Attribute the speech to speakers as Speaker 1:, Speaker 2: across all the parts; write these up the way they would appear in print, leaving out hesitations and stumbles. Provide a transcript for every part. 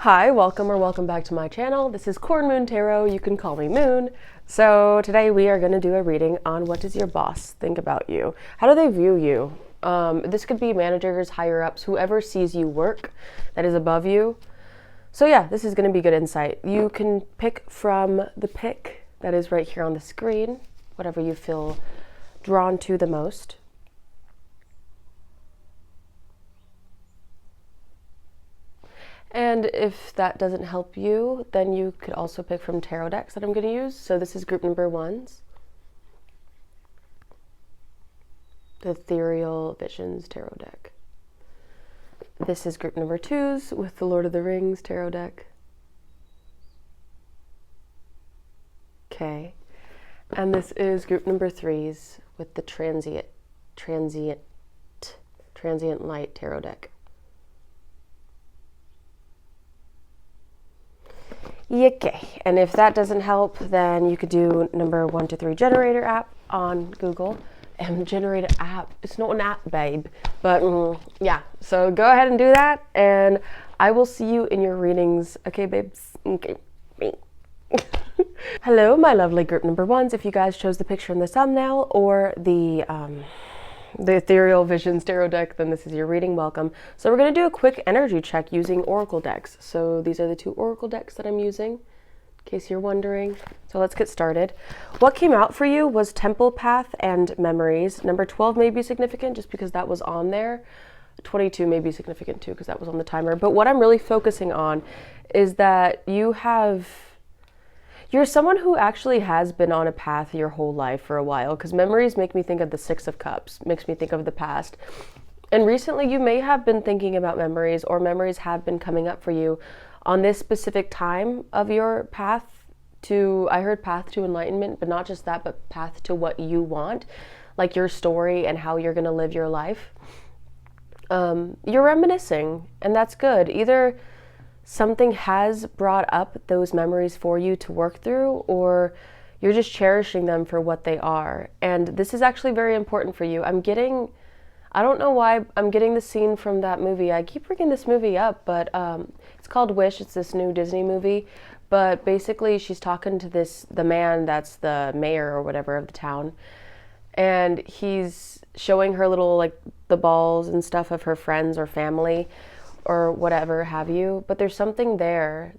Speaker 1: Hi, welcome back to my channel. This is Cornmoon Tarot. You can call me Moon. So today we are going to do a reading on what does your boss think about you? How do they view you? This could be managers, higher ups, whoever sees you work that is above you. So yeah, this is going to be good insight. You can pick from the pick that is right here on the screen, whatever you feel drawn to the most. And if that doesn't help you, then you could also pick from tarot decks that I'm going to use. So this is group number 1's. The Ethereal Visions Tarot deck. This is group number 2's with the Lord of the Rings Tarot deck. Okay. And this is group number 3's with the Transient Light Tarot deck. Okay, and if that doesn't help, then you could do number 1 to 3 generator app on Google. And generator app, it's not an app, babe. But yeah, so go ahead and do that, and I will see you in your readings. Okay, babes? Okay. Hello, my lovely group number 1's. If you guys chose the picture in the thumbnail or the Ethereal Visions Tarot deck, then this is your reading. Welcome. So we're going to do a quick energy check using oracle decks. So these are the 2 oracle decks that I'm using, in case you're wondering. So let's get started. What came out for you was Temple Path and Memories. Number 12 may be significant just because that was on there. 22 may be significant too because that was on the timer. But what I'm really focusing on is that you're someone who actually has been on a path your whole life for a while, because memories make me think of the 6 of Cups, makes me think of the past. And recently you may have been thinking about memories, or memories have been coming up for you on this specific time of your path to, I heard path to enlightenment, but not just that, but path to what you want, like your story and how you're going to live your life. You're reminiscing, and that's good. Either something has brought up those memories for you to work through, or you're just cherishing them for what they are. And this is actually very important for you. I don't know why I'm getting the scene from that movie. I keep bringing this movie up, but it's called Wish. It's this new Disney movie. But basically she's talking to the man that's the mayor or whatever of the town. And he's showing her little, like, the balls and stuff of her friends or family or whatever have you, but there's something there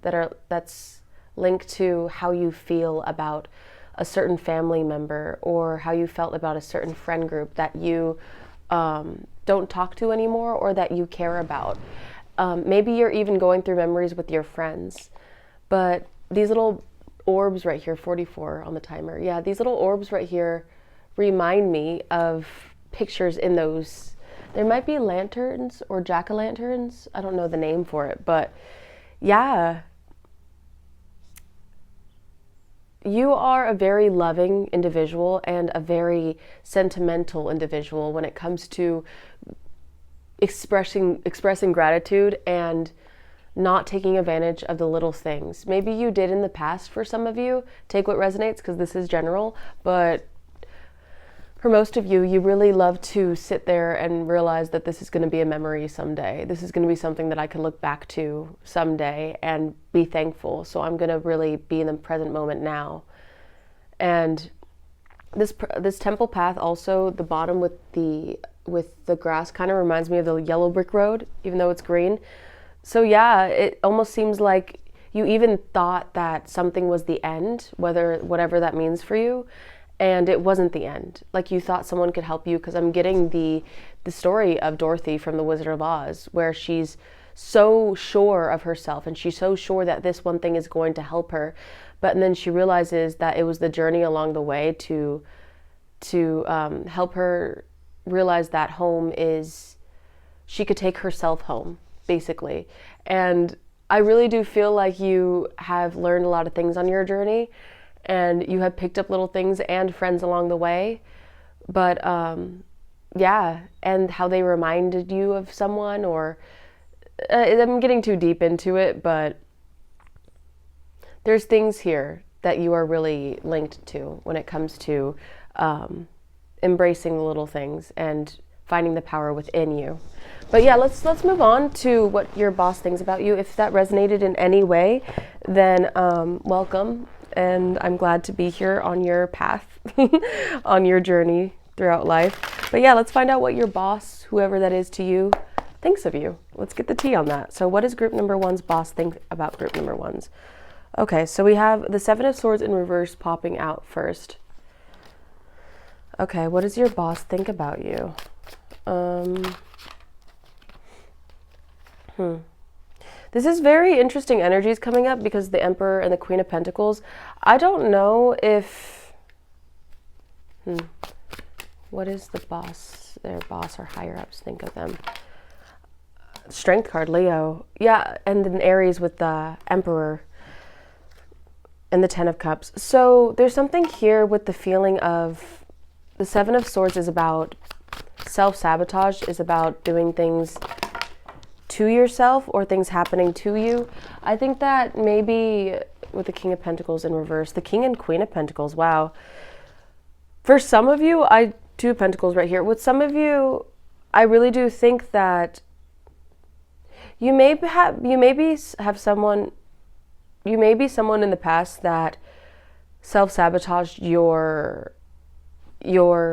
Speaker 1: that's linked to how you feel about a certain family member, or how you felt about a certain friend group that you don't talk to anymore, or that you care about. Maybe you're even going through memories with your friends, but these little orbs right here, 44 on the timer, yeah, these little orbs right here remind me of pictures in those. There might be lanterns or jack-o'-lanterns. I don't know the name for it, but yeah. You are a very loving individual and a very sentimental individual when it comes to expressing gratitude and not taking advantage of the little things. Maybe you did in the past for some of you. Take what resonates, because this is general, but for most of you, you really love to sit there and realize that this is going to be a memory someday. This is going to be something that I can look back to someday and be thankful. So I'm going to really be in the present moment now. And this temple path also, the bottom with the grass kind of reminds me of the yellow brick road, even though it's green. So yeah, it almost seems like you even thought that something was the end, whatever that means for you. And it wasn't the end. Like, you thought someone could help you, because I'm getting the story of Dorothy from The Wizard of Oz, where she's so sure of herself and she's so sure that this one thing is going to help her. But then she realizes that it was the journey along the way to help her realize that home is, she could take herself home, basically. And I really do feel like you have learned a lot of things on your journey, and you have picked up little things and friends along the way. But yeah, and how they reminded you of someone, or I'm getting too deep into it, but there's things here that you are really linked to when it comes to embracing the little things and finding the power within you. But yeah, let's move on to what your boss thinks about you. If that resonated in any way, then welcome, and I'm glad to be here on your path, on your journey throughout life. But yeah, let's find out what your boss, whoever that is to you, thinks of you. Let's get the tea on that. So what does group number one's boss think about group number one's? Okay, so we have the Seven of Swords in reverse popping out first. Okay, what does your boss think about you? This is very interesting energies coming up because the Emperor and the Queen of Pentacles. I don't know if... What is the boss, their boss or higher-ups think of them? Strength card, Leo. Yeah, and then Aries with the Emperor and the Ten of Cups. So there's something here with the feeling of... The Seven of Swords is about self-sabotage, is about doing things to yourself or things happening to you. I think that maybe with the King of Pentacles in reverse, the King and Queen of Pentacles, wow. For some of you, Two of Pentacles right here. With some of you, I really do think that you may be someone in the past that self-sabotaged your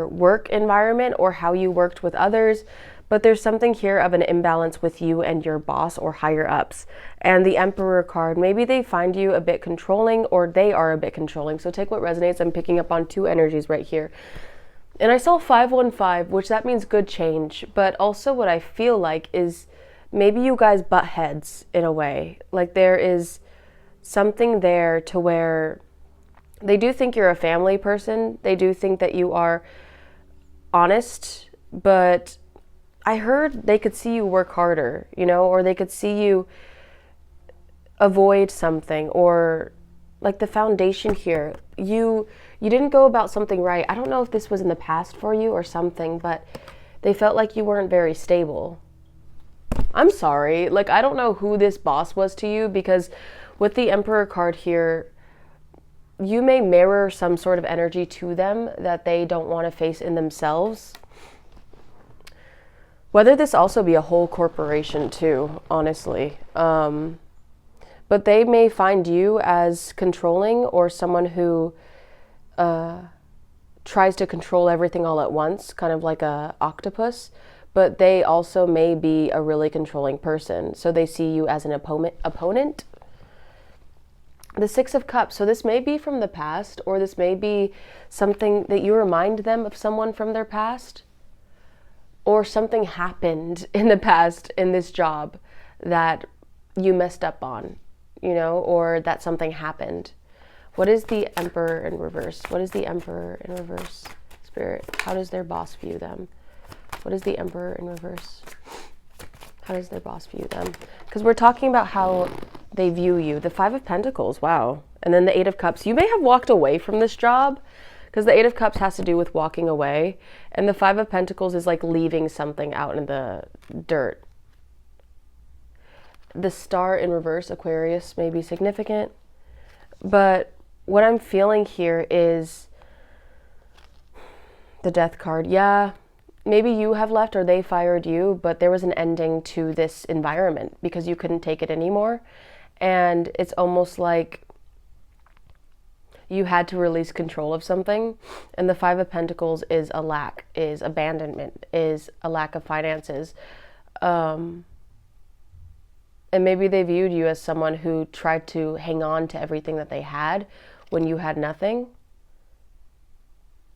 Speaker 1: work environment or how you worked with others, but there's something here of an imbalance with you and your boss or higher ups. And the Emperor card, maybe they find you a bit controlling or they are a bit controlling. So take what resonates. I'm picking up on two energies right here. And I saw 515, which that means good change. But also what I feel like is maybe you guys butt heads in a way. Like there is something there to where they do think you're a family person. They do think that you are honest, but I heard they could see you work harder, or they could see you avoid something, or like the foundation here. You didn't go about something right. I don't know if this was in the past for you or something, but they felt like you weren't very stable. I'm sorry. Like, I don't know who this boss was to you, because with the Emperor card here, you may mirror some sort of energy to them that they don't want to face in themselves. Whether this also be a whole corporation too, honestly. But they may find you as controlling or someone who tries to control everything all at once, kind of like a octopus. But they also may be a really controlling person. So they see you as an opponent. The Six of Cups. So this may be from the past, or this may be something that you remind them of someone from their past. Or something happened in the past in this job that you messed up on, or that something happened. What is the Emperor in reverse? What is the Emperor in reverse? Spirit, how does their boss view them? What is the Emperor in reverse? How does their boss view them? Because we're talking about how they view you. The Five of Pentacles, wow. And then the Eight of Cups. You may have walked away from this job, because the Eight of Cups has to do with walking away. And the Five of Pentacles is like leaving something out in the dirt. The Star in reverse, Aquarius, may be significant. But what I'm feeling here is the Death card. Yeah, maybe you have left or they fired you, but there was an ending to this environment because you couldn't take it anymore. And it's almost like you had to release control of something. And the Five of Pentacles is a lack, is abandonment, is a lack of finances. And maybe they viewed you as someone who tried to hang on to everything that they had when you had nothing.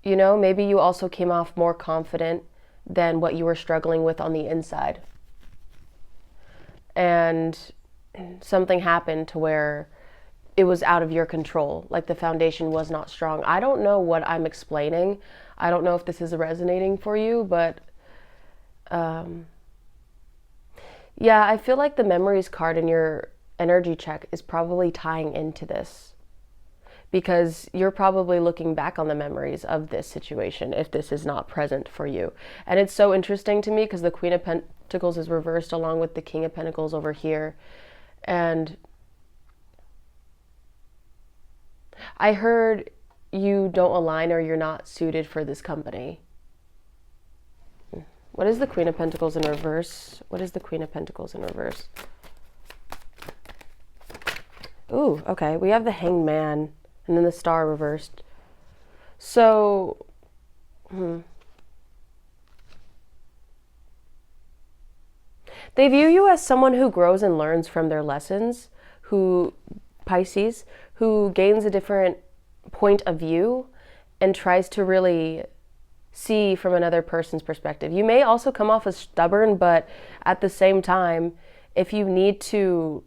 Speaker 1: Maybe you also came off more confident than what you were struggling with on the inside. And something happened to where it was out of your control, like the foundation was not strong. I don't know what I'm explaining. I don't know if this is resonating for you, but yeah, I feel like the memories card in your energy check is probably tying into this, because you're probably looking back on the memories of this situation if this is not present for you. And it's so interesting to me because the Queen of Pentacles is reversed along with the King of Pentacles over here. And I heard you don't align or you're not suited for this company. What is the Queen of Pentacles in reverse? What is the Queen of Pentacles in reverse? Ooh, okay. We have the Hanged Man and then the Star reversed. So, they view you as someone who grows and learns from their lessons, Pisces, who gains a different point of view and tries to really see from another person's perspective. You may also come off as stubborn, but at the same time, if you need to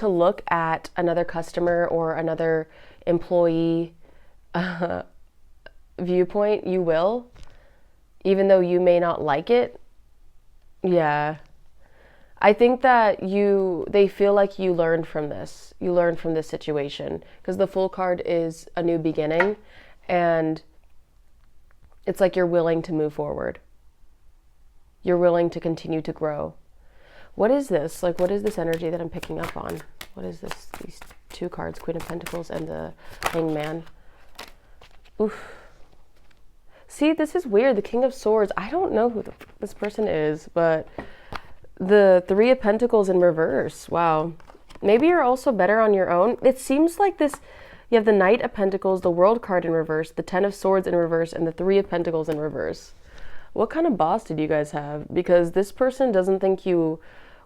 Speaker 1: look at another customer or another employee viewpoint, you will, even though you may not like it. Yeah. I think that they feel like you learned from this. You learned from this situation, because the Fool card is a new beginning, and it's like you're willing to move forward. You're willing to continue to grow. What is this? Like, what is this energy that I'm picking up on? What is this? These two cards, Queen of Pentacles and the Hanged Man. Oof. See, this is weird. The King of Swords. I don't know who this person is, but the Three of Pentacles in reverse. Wow. Maybe you're also better on your own. It seems like this. You have the Knight of Pentacles, the World card in reverse, the Ten of Swords in reverse, and the Three of Pentacles in reverse. What kind of boss did you guys have? Because this person doesn't think you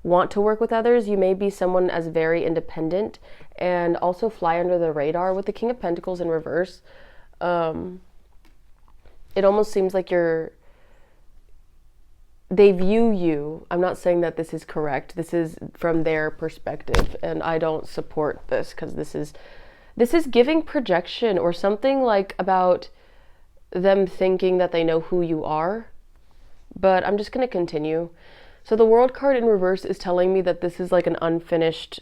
Speaker 1: want to work with others. You may be someone as very independent and also fly under the radar. With the King of Pentacles in reverse, it almost seems like they view you. I'm not saying that this is correct. This is from their perspective, and I don't support this, because this is giving projection or something like about them thinking that they know who you are. But I'm just going to continue. So the World card in reverse is telling me that this is like an unfinished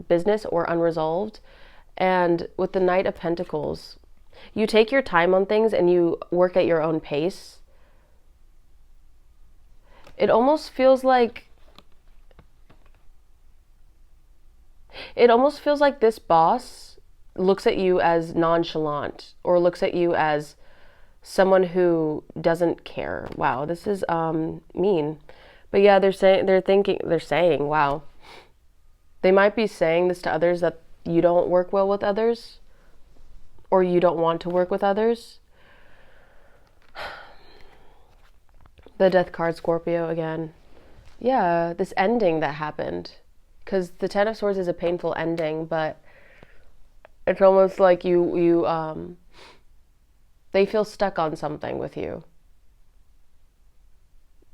Speaker 1: business or unresolved. And with the Knight of Pentacles, you take your time on things and you work at your own pace. It almost feels like this boss looks at you as nonchalant, or looks at you as someone who doesn't care. Wow, this is mean. But yeah, they're saying, wow. They might be saying this to others, that you don't work well with others, or you don't want to work with others. The Death card, Scorpio again. Yeah, this ending that happened. Because the Ten of Swords is a painful ending, but it's almost like they feel stuck on something with you.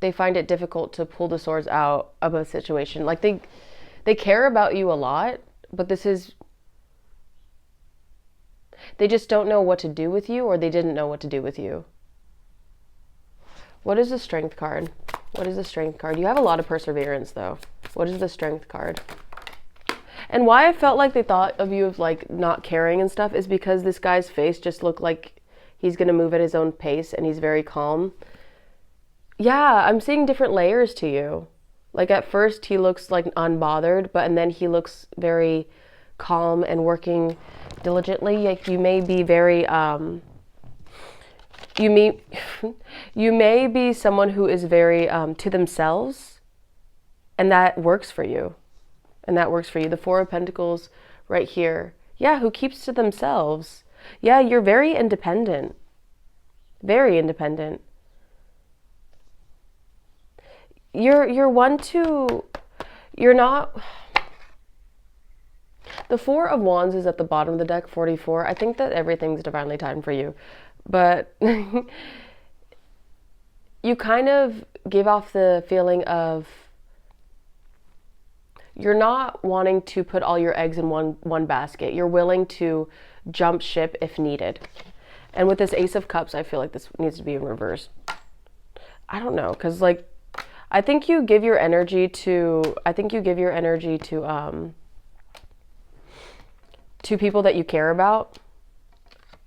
Speaker 1: They find it difficult to pull the swords out of a situation. Like, they care about you a lot, but they just don't know what to do with you, or they didn't know what to do with you. What is the Strength card? What is the Strength card? You have a lot of perseverance, though. What is the Strength card? And why I felt like they thought of you of like not caring and stuff is because this guy's face just looked like he's going to move at his own pace, and he's very calm. Yeah, I'm seeing different layers to you. Like, at first he looks like unbothered, and then he looks very calm and working diligently. Like, you may be very you may be someone who is very to themselves, and that works for you. The Four of Pentacles right here. Yeah, who keeps to themselves. Yeah, you're very independent. Very independent. You're not. The Four of Wands is at the bottom of the deck, 44. I think that everything's divinely timed for you. But you kind of give off the feeling of you're not wanting to put all your eggs in one basket. You're willing to jump ship if needed. And with this Ace of Cups, I feel like this needs to be in reverse. I don't know, because like, I think you give your energy to people that you care about,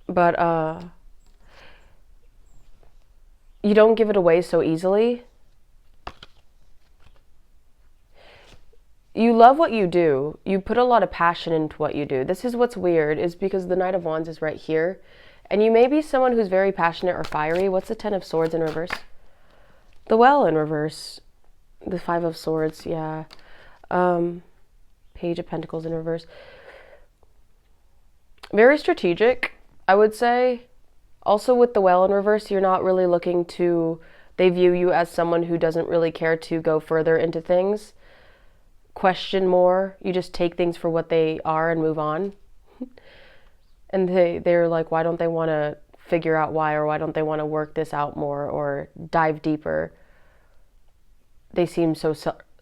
Speaker 1: but you don't give it away so easily. You love what you do. You put a lot of passion into what you do. This is what's weird, is because the Knight of Wands is right here, And you may be someone who's very passionate or fiery. What's the 10 of Swords in reverse? The Well in reverse. The 5 of Swords, yeah. Page of Pentacles in reverse. Very strategic, I would say. Also with the Well in reverse, you're not really looking to... They view you as someone who doesn't really care to go further into things. Question more. You just take things for what they are and move on. And they're like, why don't they want to figure out why, or why don't they want to work this out more or dive deeper? They seem so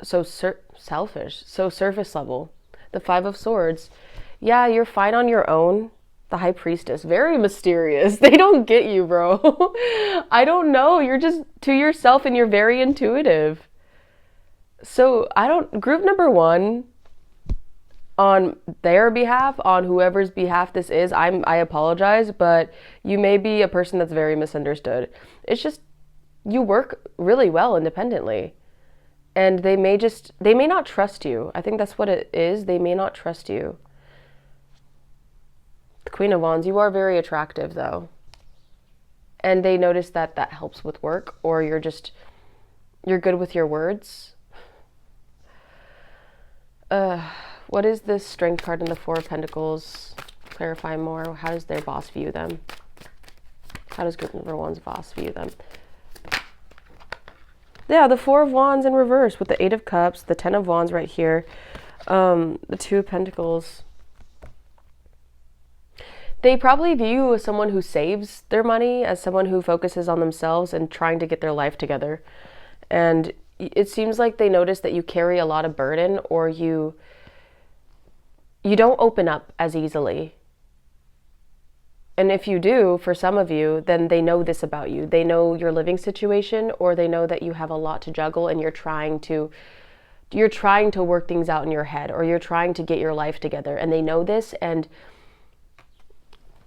Speaker 1: selfish, so surface level. The 5 of Swords. Yeah, you're fine on your own. The High Priestess. Very mysterious. They don't get you, bro. I don't know. You're just to yourself and you're very intuitive. So group number 1, on their behalf, on whoever's behalf this is, I apologize, but you may be a person that's very misunderstood. It's just, you work really well independently. And they may not trust you. I think that's what it is. They may not trust you. The Queen of Wands, you are very attractive though. And they notice that helps with work, or you're good with your words. What is this Strength card in the 4 of Pentacles? Clarify more. How does their boss view them? How does group number 1's boss view them? Yeah, the 4 of Wands in reverse with the 8 of Cups, the 10 of Wands right here, the 2 of Pentacles. They probably view you as someone who saves their money, as someone who focuses on themselves and trying to get their life together. And it seems like they notice that you carry a lot of burden, or you don't open up as easily. And if you do, for some of you, then they know this about you. They know your living situation, or they know that you have a lot to juggle and you're trying to work things out in your head, or you're trying to get your life together. And they know this, and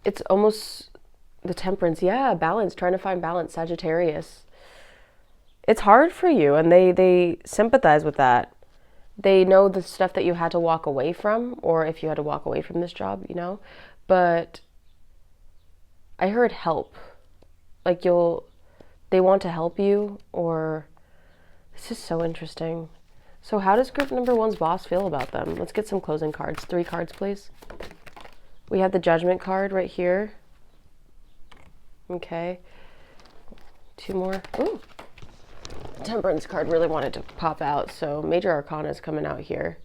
Speaker 1: it's almost the Temperance. Yeah, balance, trying to find balance, Sagittarius. It's hard for you, and they sympathize with that. They know the stuff that you had to walk away from, or if you had to walk away from this job, but I heard help. Like they want to help you, or this is so interesting. So how does group number 1's boss feel about them? Let's get some closing cards. 3 cards, please. We have the Judgment card right here. Okay. 2 more. Ooh. Temperance card really wanted to pop out, so Major Arcana is coming out here.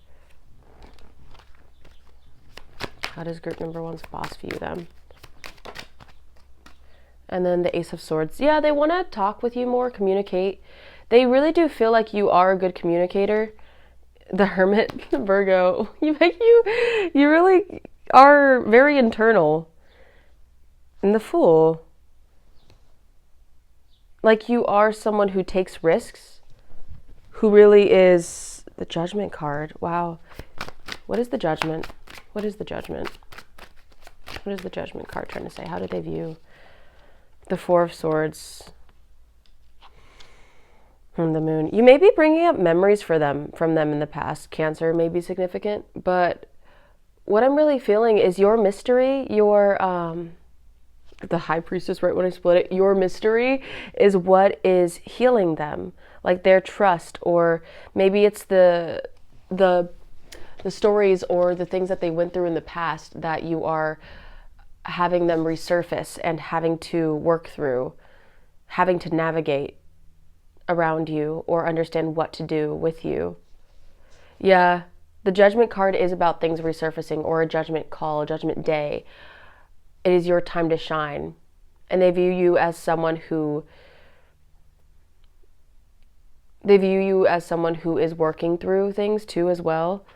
Speaker 1: How does group number 1's boss view them? And then the Ace of Swords. Yeah, they want to talk with you more, communicate. They really do feel like you are a good communicator. The Hermit, Virgo. You really are very internal. And the Fool. Like, you are someone who takes risks, who really is the Judgment card. Wow. What is the Judgment? What is the Judgment? What is the Judgment card trying to say? How do they view the 4 of Swords from the Moon? You may be bringing up memories from them in the past. Cancer may be significant, but what I'm really feeling is your mystery, the High Priestess, right when I split it, your mystery is what is healing them, like their trust, or maybe it's the stories or the things that they went through in the past that you are having them resurface and having to work through, having to navigate around you or understand what to do with you. Yeah, the Judgment card is about things resurfacing, or a judgment call, a judgment day. It is your time to shine. And they view you as someone who is working through things too as well,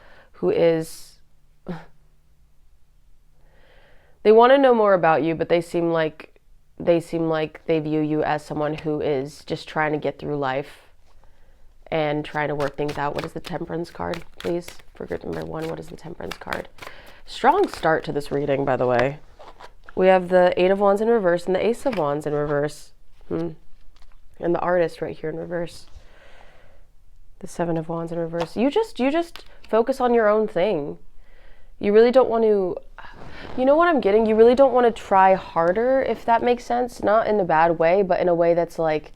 Speaker 1: they want to know more about you, but they seem like they view you as someone who is just trying to get through life and trying to work things out. What is the Temperance card, please? For group number 1, what is the Temperance card? Strong start to this reading, by the way. We have the 8 of Wands in reverse and the Ace of Wands in reverse. And the Artist right here in reverse. The 7 of Wands in reverse. You just focus on your own thing. You really don't want to... You know what I'm getting? You really don't want to try harder, if that makes sense. Not in a bad way, but in a way that's like,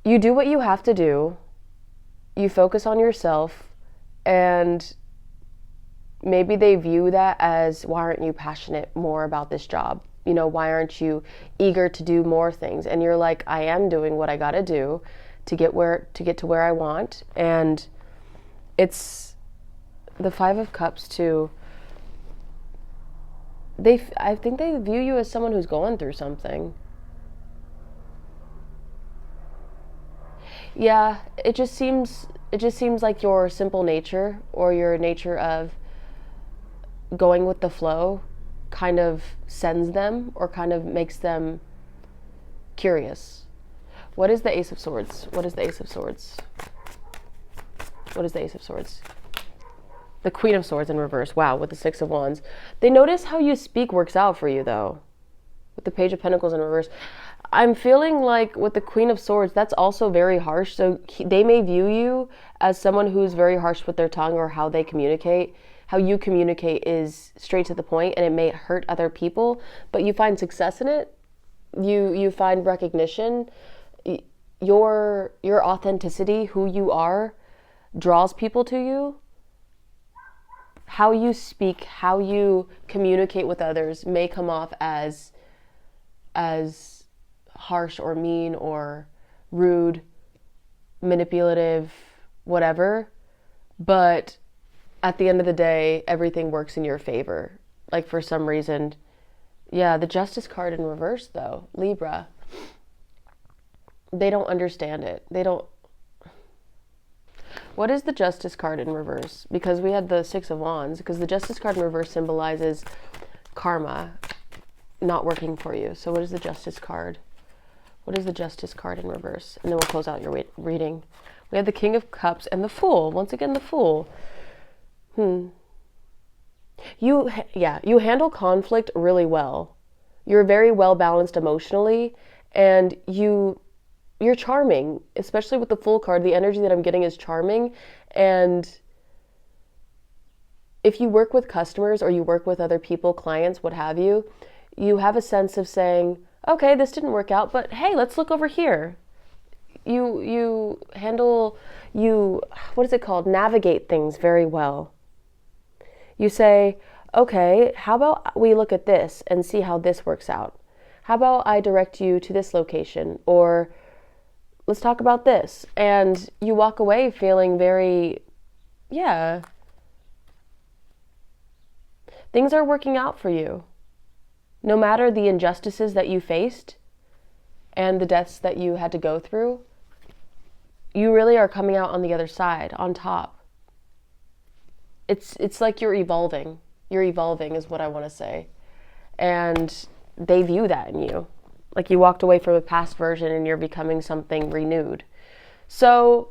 Speaker 1: you do what you have to do, you focus on yourself, and maybe they view that as, why aren't you passionate more about this job? You know, why aren't you eager to do more things? And you're like, I am doing what I gotta do to get to where I want. And it's the Five of Cups too. I think they view you as someone who's going through something. Yeah, it just seems like your simple nature, or your nature of going with the flow, kind of sends them, or kind of makes them curious. What is the Ace of Swords? What is the Ace of Swords? What is the Ace of Swords? The Queen of Swords in reverse. Wow, with the Six of Wands. They notice how you speak works out for you, though. With the Page of Pentacles in reverse. I'm feeling like with the Queen of Swords, that's also very harsh. So they may view you as someone who's very harsh with their tongue, or how they communicate. How you communicate is straight to the point, and it may hurt other people, but you find success in it. You find recognition. Your authenticity, who you are, draws people to you. How you speak, how you communicate with others may come off as harsh or mean or rude, manipulative, whatever. But at the end of the day, everything works in your favor. Like, for some reason, yeah, the Justice card in reverse, though, Libra, they don't understand it. They don't. What is the Justice card in reverse? Because we had the Six of Wands, because the Justice card in reverse symbolizes karma not working for you. So what is the Justice card? What is the Justice card in reverse? And then we'll close out your reading. We have the King of Cups and the Fool. Once again, the Fool. You handle conflict really well. You're very well balanced emotionally, and you're charming, especially with the Fool card. The energy that I'm getting is charming. And if you work with customers, or you work with other people, clients, what have you, you have a sense of saying, okay, this didn't work out, but hey, let's look over here. You handle, what is it called? Navigate things very well. You say, okay, how about we look at this and see how this works out? How about I direct you to this location? Or let's talk about this. And you walk away feeling very, things are working out for you. No matter the injustices that you faced and the deaths that you had to go through, you really are coming out on the other side, on top. It's like you're evolving. You're evolving is what I want to say. And they view that in you. Like you walked away from a past version and you're becoming something renewed. So,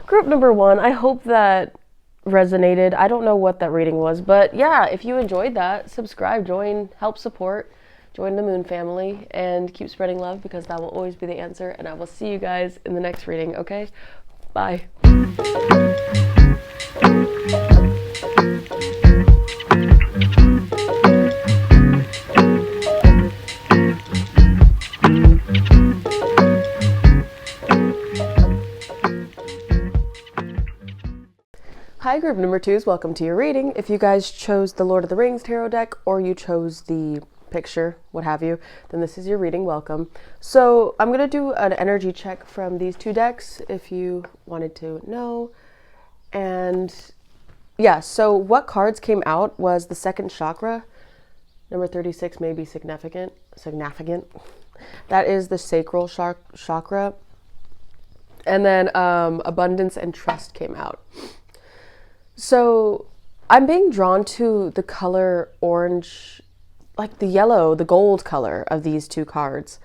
Speaker 1: group number 1, I hope that resonated. I don't know what that reading was, but yeah, if you enjoyed that, subscribe, join, help support, join the Moon family, and keep spreading love, because that will always be the answer. And I will see you guys in the next reading, okay? Bye. Hi, group number 2s, welcome to your reading. If you guys chose the Lord of the Rings tarot deck, or you chose the picture, what have you, then this is your reading. Welcome. So I'm going to do an energy check from these 2 decks if you wanted to know. And yeah, so what cards came out was the second chakra. Number 36 may be significant. That is the sacral chakra. And then abundance and trust came out. So I'm being drawn to the color orange, like the yellow, the gold color of these 2 cards,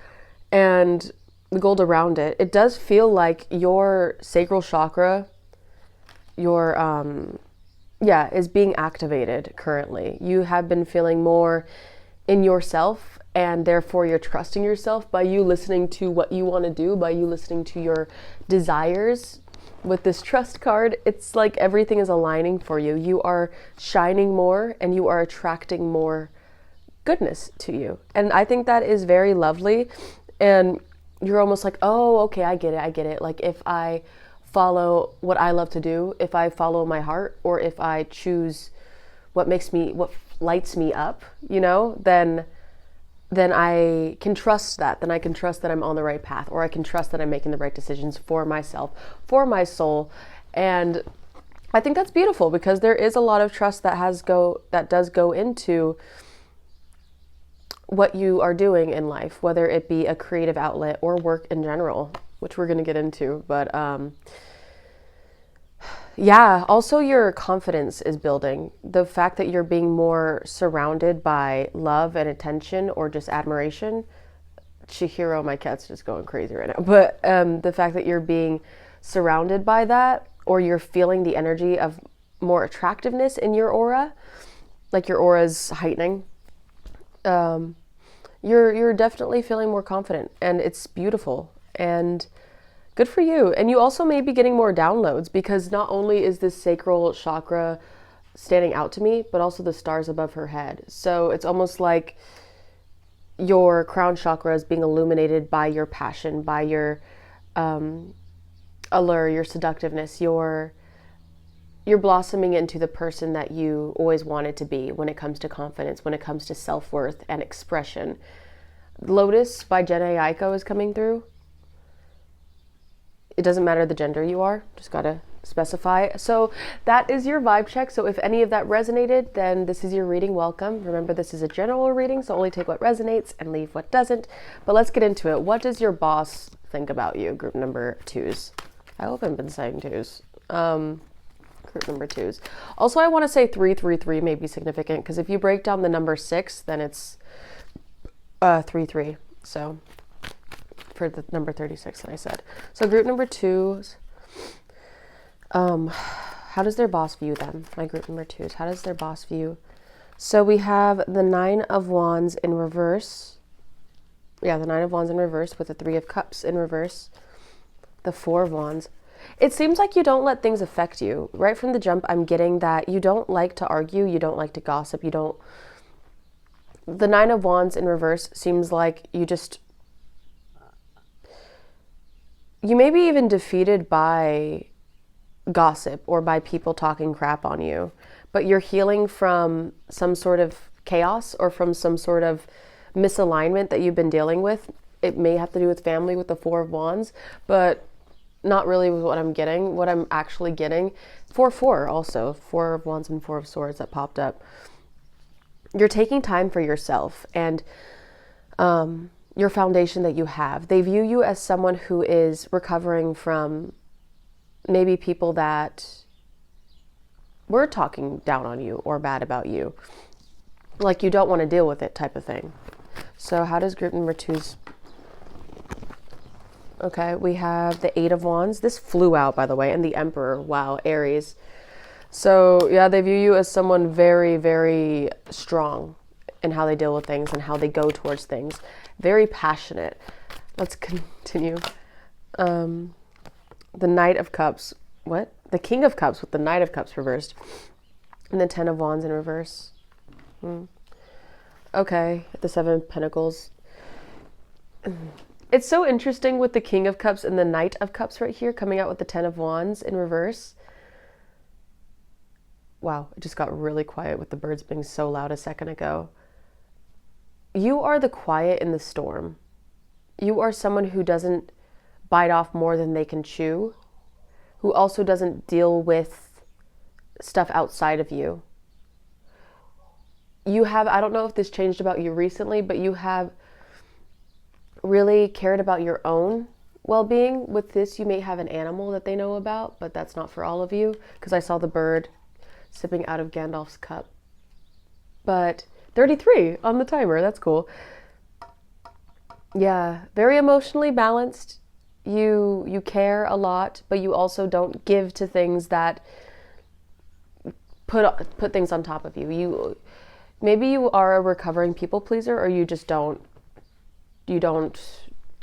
Speaker 1: and the gold around it. It does feel like your sacral chakra, is being activated currently. You have been feeling more in yourself, and therefore you're trusting yourself by you listening to what you want to do, by you listening to your desires. with this trust card, it's like everything is aligning for you. You are shining more and you are attracting more goodness to you. And I think that is very lovely. And you're almost like, oh, okay, I get it. Like if I follow what I love to do, if I follow my heart, or if I choose what lights me up, then I can trust that. Then I can trust that I'm on the right path, or I can trust that I'm making the right decisions for myself, for my soul. And I think that's beautiful, because there is a lot of trust that does go into what you are doing in life, whether it be a creative outlet or work in general, which we're going to get into. But yeah, also your confidence is building. The fact that you're being more surrounded by love and attention, or just admiration. Chihiro, my cat's just going crazy right now. But the fact that you're being surrounded by that, or you're feeling the energy of more attractiveness in your aura, like your aura's heightening, you're definitely feeling more confident, and it's beautiful. And good for you. And you also may be getting more downloads, because not only is this sacral chakra standing out to me, but also the stars above her head. So it's almost like your crown chakra is being illuminated by your passion, by your allure, your seductiveness, you're blossoming into the person that you always wanted to be when it comes to confidence, when it comes to self-worth and expression. Lotus by Jhené Aiko is coming through. It doesn't matter the gender you are, just gotta specify. So that is your vibe check. So if any of that resonated, then this is your reading. Welcome. Remember, this is a general reading, so only take what resonates and leave what doesn't. But let's get into it. What does your boss think about you? Group number 2s. I hope I've been saying 2s. Group number 2s. Also, I want to say 333 may be significant, because if you break down the number 6, then it's 3-3. So for the number 36 that I said. So group number 2s, how does their boss view them? My group number 2s, how does their boss view? So we have the 9 of Wands in reverse. Yeah, the 9 of Wands in reverse with the 3 of Cups in reverse. The 4 of Wands. It seems like you don't let things affect you. Right from the jump, I'm getting that you don't like to argue, you don't like to gossip, The 9 of Wands in reverse seems like you may be even defeated by gossip or by people talking crap on you, but you're healing from some sort of chaos or from some sort of misalignment that you've been dealing with. It may have to do with family with the 4 of Wands, but not really with what I'm getting. What I'm actually getting, 4-4 also, 4 of Wands and 4 of Swords that popped up. You're taking time for yourself and your foundation that you have. They view you as someone who is recovering from maybe people that were talking down on you or bad about you. Like you don't want to deal with it type of thing. So how does group number 2's... Okay, we have the 8 of Wands. This flew out, by the way, and the Emperor. Wow, Aries. So, yeah, they view you as someone very, very strong in how they deal with things and how they go towards things. Very passionate. Let's continue. The Knight of Cups. What? The King of Cups with the Knight of Cups reversed. And the 10 of Wands in reverse. Okay, the 7 of Pentacles. It's so interesting with the King of Cups and the Knight of Cups right here coming out with the 10 of Wands in reverse. Wow, it just got really quiet with the birds being so loud a second ago. You are the quiet in the storm. You are someone who doesn't bite off more than they can chew, who also doesn't deal with stuff outside of you. You have, I don't know if this changed about you recently, but you have really cared about your own well-being. With this, you may have an animal that they know about, but that's not for all of you, because I saw the bird sipping out of Gandalf's cup. But 33 on the timer, that's cool. Yeah, very emotionally balanced. You care a lot, but you also don't give to things that put things on top of you. Maybe you are a recovering people pleaser, or you just don't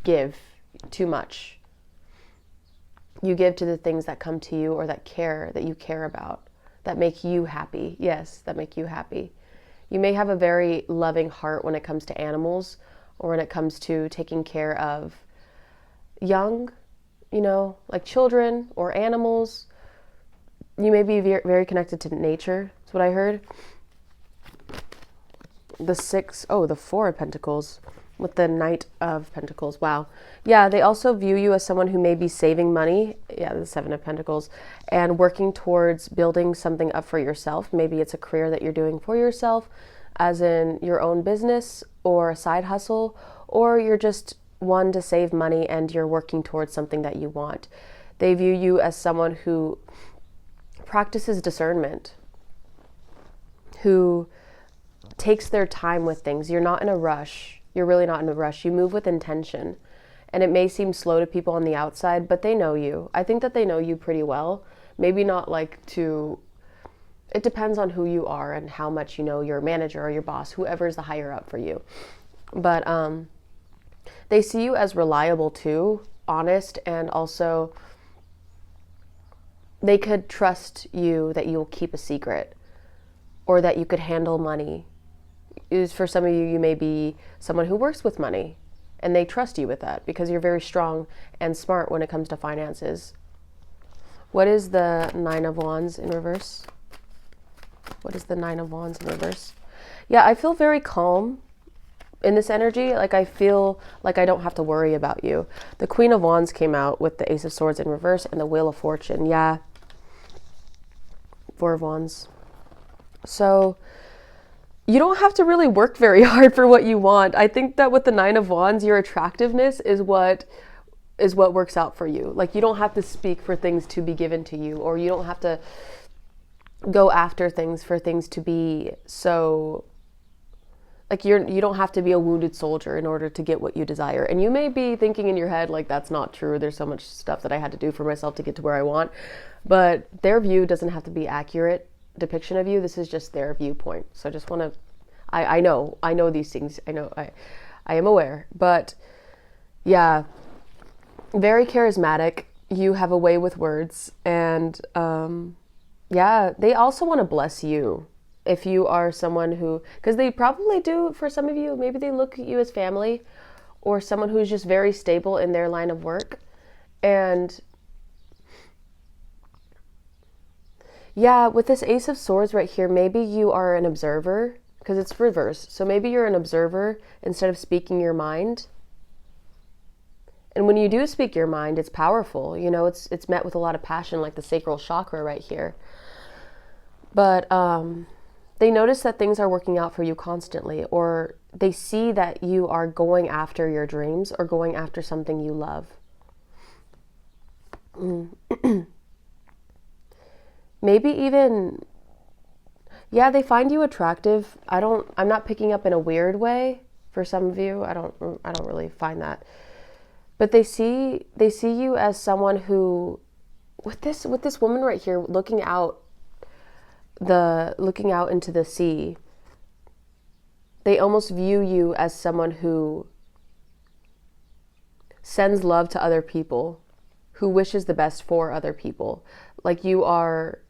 Speaker 1: give too much. You give to the things that come to you or that you care about, that make you happy. Yes, that make you happy. You may have a very loving heart when it comes to animals or when it comes to taking care of young, like children or animals. You may be very connected to nature. That's what I heard. The Four of Pentacles with the Knight of Pentacles. Wow. Yeah, they also view you as someone who may be saving money. Yeah, the Seven of Pentacles. And working towards building something up for yourself. Maybe it's a career that you're doing for yourself, as in your own business or a side hustle, or you're just one to save money and you're working towards something that you want. They view you as someone who practices discernment, who takes their time with things. You're not in a rush. You're really not in a rush. You move with intention. And it may seem slow to people on the outside, but they know you. I think that they know you pretty well. Maybe not it depends on who you are and how much you know your manager or your boss, whoever's the higher up for you. But they see you as reliable too, honest, and also they could trust you that you'll keep a secret or that you could handle money. For some of you, you may be someone who works with money and they trust you with that because you're very strong and smart when it comes to finances. What is the Nine of Wands in reverse? What is the Nine of Wands in reverse? Yeah, I feel very calm in this energy. Like I feel like I don't have to worry about you. The Queen of Wands came out with the Ace of Swords in reverse and the Wheel of Fortune. Yeah. Four of Wands. So you don't have to really work very hard for what you want. I think that with the Nine of Wands, your attractiveness is what works out for you. Like you don't have to speak for things to be given to you, or you don't have to go after things for things to be so, like you don't have to be a wounded soldier in order to get what you desire. And you may be thinking in your head, like, that's not true. There's so much stuff that I had to do for myself to get to where I want. But their view doesn't have to be accurate depiction of you. This is just their viewpoint. So I just want to, I know these things. I am aware, but yeah, very charismatic. You have a way with words, and yeah, they also want to bless you. If you are someone who, because they probably do for some of you, maybe they look at you as family or someone who's just very stable in their line of work. And yeah, with this Ace of Swords right here, maybe you are an observer because it's reversed. So maybe you're an observer instead of speaking your mind. And when you do speak your mind, it's powerful. It's met with a lot of passion, like the sacral chakra right here. But they notice that things are working out for you constantly, or they see that you are going after your dreams or going after something you love. Maybe even, yeah, they find you attractive. I'm not picking up in a weird way for some of you. I don't really find that. But they see you as someone who, with this woman right here looking out into the sea, they almost view you as someone who sends love to other people, who wishes the best for other people. Like you are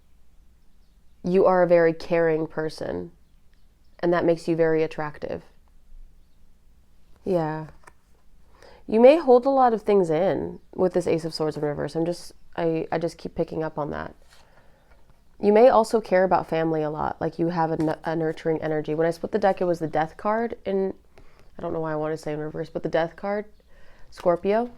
Speaker 1: a very caring person, and that makes you very attractive. Yeah. You may hold a lot of things in with this Ace of Swords in reverse. I just keep picking up on that. You may also care about family a lot, like you have a nurturing energy. When I split the deck, it was the Death card I don't know why I want to say in reverse, but the Death card, Scorpio,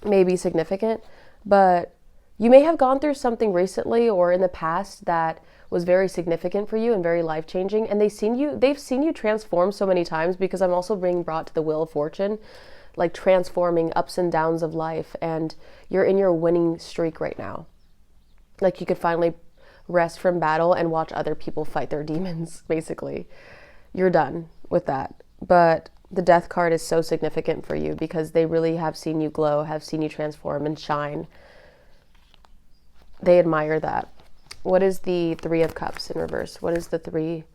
Speaker 1: may be significant. But you may have gone through something recently or in the past that was very significant for you and very life-changing, and they've seen you transform so many times, because I'm also being brought to the Wheel of Fortune, like transforming ups and downs of life, and you're in your winning streak right now. Like you could finally rest from battle and watch other people fight their demons, basically. You're done with that. But the Death card is so significant for you because they really have seen you glow, have seen you transform and shine. They admire that. What is the Three of Cups in reverse? What is the Three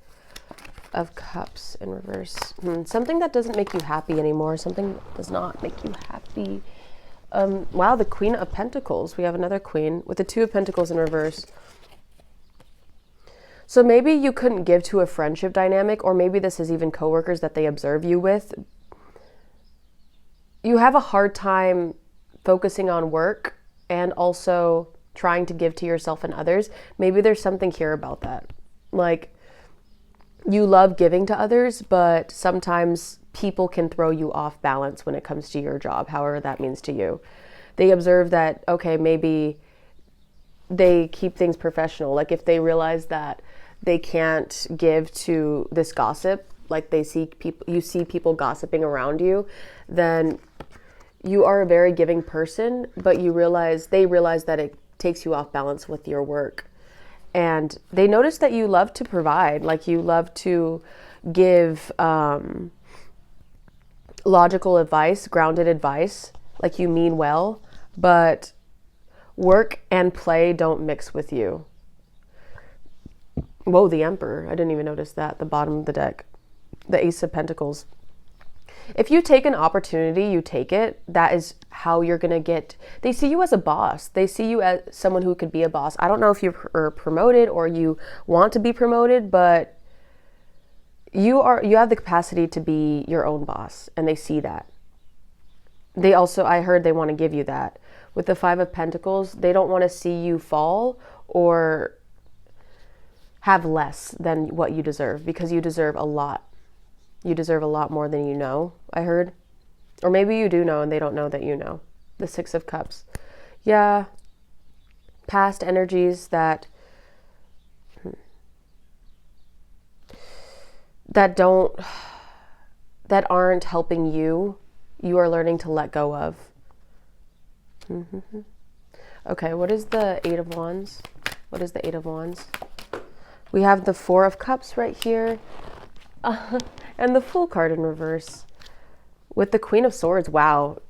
Speaker 1: of Cups in reverse? Something that doesn't make you happy anymore. Something that does not make you happy. Wow, the Queen of Pentacles. We have another Queen with the Two of Pentacles in reverse. So maybe you couldn't give to a friendship dynamic, or maybe this is even coworkers that they observe you with. You have a hard time focusing on work and also trying to give to yourself and others. Maybe there's something here about that. Like, you love giving to others, but sometimes people can throw you off balance when it comes to your job, however that means to you. They observe that, okay, maybe they keep things professional. Like if they realize that they can't give to this gossip, like they see people, you see people gossiping around you, then you are a very giving person, but they realize that it takes you off balance with your work. And they notice that you love to provide, like you love to give logical advice, grounded advice, like you mean well, but work and play don't mix with you. Whoa, the Emperor. I didn't even notice that, the bottom of the deck. The Ace of Pentacles. If you take an opportunity, you take it. That is how you're going to get... They see you as a boss. They see you as someone who could be a boss. I don't know if you're promoted or you want to be promoted, but you have the capacity to be your own boss, and they see that. They also, I heard they want to give you that. With the Five of Pentacles, they don't want to see you fall or have less than what you deserve, because you deserve a lot. You deserve a lot more than you know, I heard. Or maybe you do know and they don't know that you know. The Six of Cups. Yeah. Past energies that aren't helping you, you are learning to let go of. Okay, what is the Eight of Wands? What is the Eight of Wands? We have the Four of Cups right here. And the Fool card in reverse. With the Queen of Swords. Wow.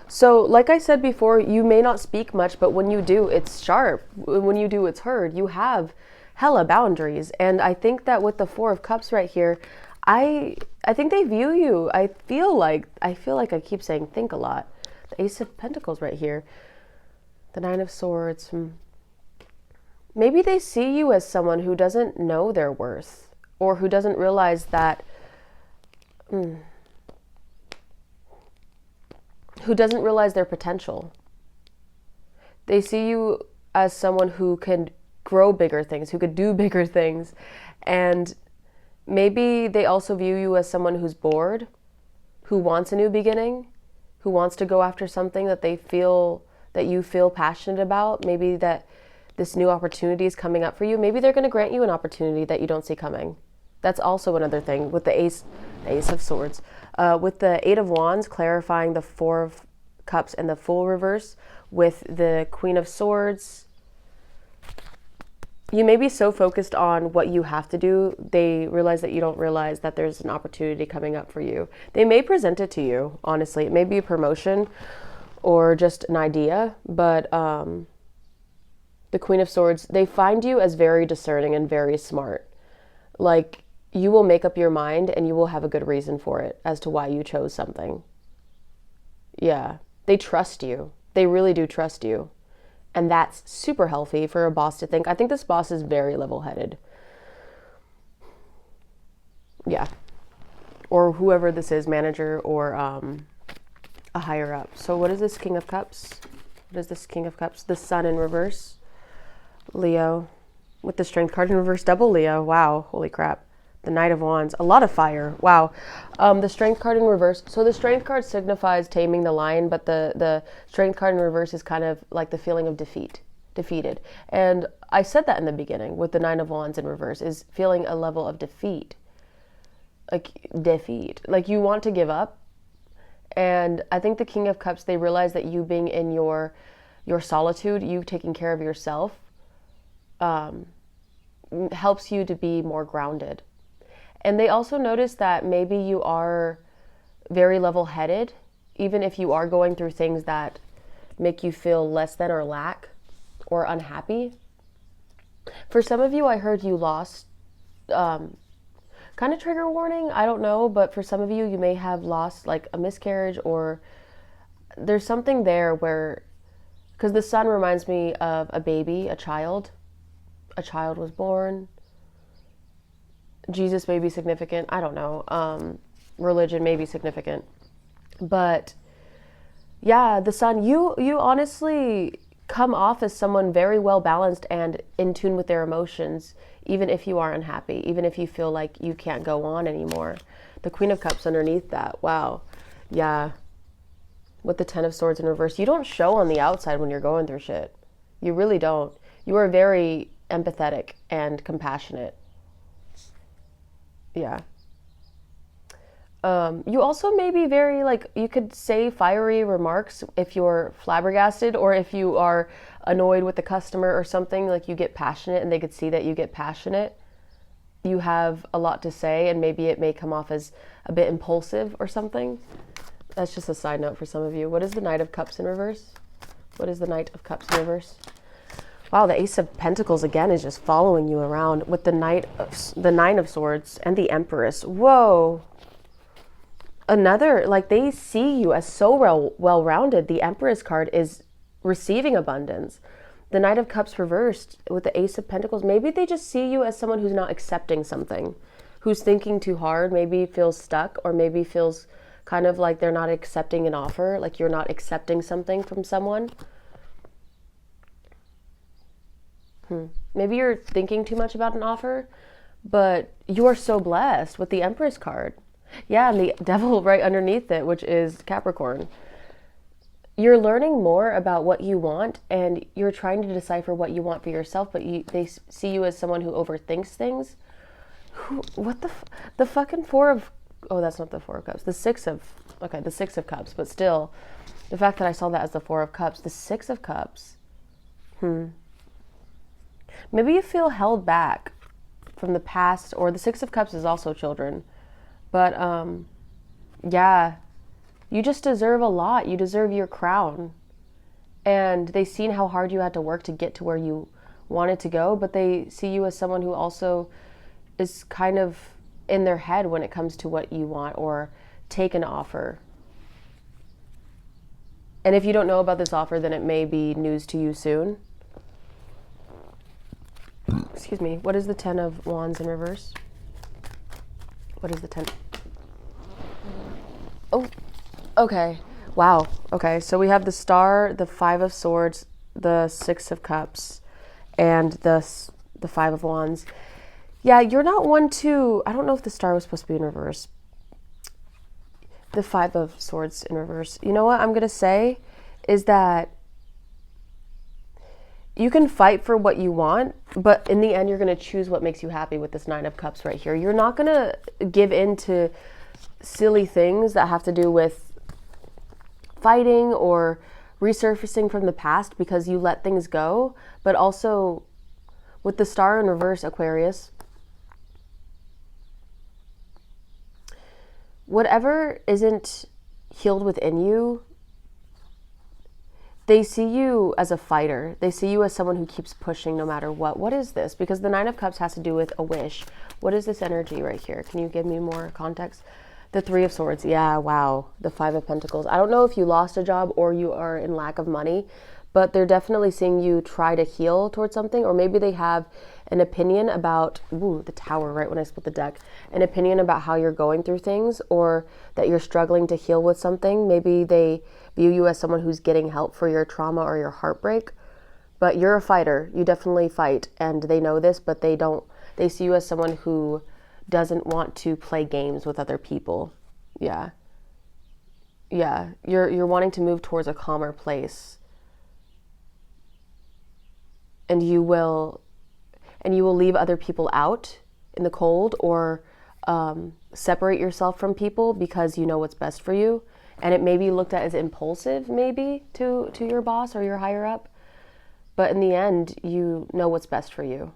Speaker 1: So, like I said before, you may not speak much, but when you do, it's sharp. When you do, it's heard. You have hella boundaries. And I think that with the Four of Cups right here, I think they view you. I feel like I keep saying think a lot. The Ace of Pentacles right here. The Nine of Swords. Maybe they see you as someone who doesn't know their worth, or who doesn't realize that, who doesn't realize their potential. They see you as someone who can grow bigger things, who could do bigger things. And maybe they also view you as someone who's bored, who wants a new beginning, who wants to go after something that you feel passionate about. Maybe that this new opportunity is coming up for you. Maybe they're going to grant you an opportunity that you don't see coming. That's also another thing with the Ace of Swords. With the Eight of Wands, clarifying the Four of Cups and the Fool reverse. With the Queen of Swords, you may be so focused on what you have to do, they realize that you don't realize that there's an opportunity coming up for you. They may present it to you, honestly. It may be a promotion or just an idea, but the Queen of Swords, they find you as very discerning and very smart. Like, you will make up your mind and you will have a good reason for it as to why you chose something. Yeah, they trust you. They really do trust you. And that's super healthy for a boss to think. I think this boss is very level-headed. Yeah. Or whoever this is, manager or a higher up. So what is this King of Cups? What is this King of Cups? The Sun in reverse. Leo. With the Strength card in reverse, double Leo. Wow, holy crap. The Knight of Wands, a lot of fire. Wow. The Strength card in reverse. So the Strength card signifies taming the lion, but the Strength card in reverse is kind of like the feeling of defeated. And I said that in the beginning with the Nine of Wands in reverse, is feeling a level of defeat. Like you want to give up. And I think the King of Cups, they realize that you being in your solitude, you taking care of yourself, helps you to be more grounded. And they also notice that maybe you are very level-headed, even if you are going through things that make you feel less than or lack or unhappy. For some of you, I heard you lost, kind of trigger warning, I don't know, but for some of you, you may have lost like a miscarriage or there's something there where, because the sun reminds me of a baby, a child. A child was born. Jesus may be significant. I don't know. Religion may be significant. But yeah, the sun, you honestly come off as someone very well balanced and in tune with their emotions, even if you are unhappy, even if you feel like you can't go on anymore. The Queen of Cups underneath that. Wow. Yeah. With the Ten of Swords in reverse. You don't show on the outside when you're going through shit. You really don't. You are very empathetic and compassionate. Yeah. You also may be very, like, you could say fiery remarks if you're flabbergasted or if you are annoyed with the customer or something, like you get passionate and they could see that you get passionate. You have a lot to say and maybe it may come off as a bit impulsive or something. That's just a side note for some of you. What is the Knight of Cups in reverse? What is the Knight of Cups in reverse? Wow, the Ace of Pentacles again is just following you around with the Nine of Swords and the Empress. Whoa. Another, like, they see you as so well-rounded. The Empress card is receiving abundance. The Knight of Cups reversed with the Ace of Pentacles. Maybe they just see you as someone who's not accepting something, who's thinking too hard, maybe feels stuck, or maybe feels kind of like they're not accepting an offer, like you're not accepting something from someone. Maybe you're thinking too much about an offer, but you are so blessed with the Empress card. Yeah, and the Devil right underneath it, which is Capricorn. You're learning more about what you want, and you're trying to decipher what you want for yourself, but they see you as someone who overthinks things. What the fucking Four of... Oh, that's not the Four of Cups. The Six of... Okay, the Six of Cups, but still, the fact that I saw that as the Four of Cups, the Six of Cups. Maybe you feel held back from the past, or the Six of Cups is also children. But, yeah, you just deserve a lot. You deserve your crown. And they've seen how hard you had to work to get to where you wanted to go, but they see you as someone who also is kind of in their head when it comes to what you want or take an offer. And if you don't know about this offer, then it may be news to you soon. Excuse me. What is the Ten of Wands in reverse? What is the 10? Oh, okay. Wow. Okay, so we have the Star, the Five of Swords, the Six of Cups, and the Five of Wands. Yeah, you're not one to... I don't know if the Star was supposed to be in reverse. The Five of Swords in reverse. You know what I'm going to say is that you can fight for what you want, but in the end, you're going to choose what makes you happy with this Nine of Cups right here. You're not going to give in to silly things that have to do with fighting or resurfacing from the past because you let things go. But also, with the Star in reverse, Aquarius, whatever isn't healed within you, they see you as a fighter. They see you as someone who keeps pushing no matter what. What is this? Because the Nine of Cups has to do with a wish. What is this energy right here? Can you give me more context? The Three of Swords. Yeah, wow. The Five of Pentacles. I don't know if you lost a job or you are in lack of money, but they're definitely seeing you try to heal towards something, or maybe they have an opinion about, the Tower right when I split the deck, an opinion about how you're going through things, or that you're struggling to heal with something. Maybe they view you as someone who's getting help for your trauma or your heartbreak, but you're a fighter. You definitely fight, and they know this, but they see you as someone who doesn't want to play games with other people. Yeah. You're wanting to move towards a calmer place. And you will leave other people out in the cold, or separate yourself from people because you know what's best for you. And it may be looked at as impulsive, maybe, to your boss or your higher up. But in the end, you know what's best for you.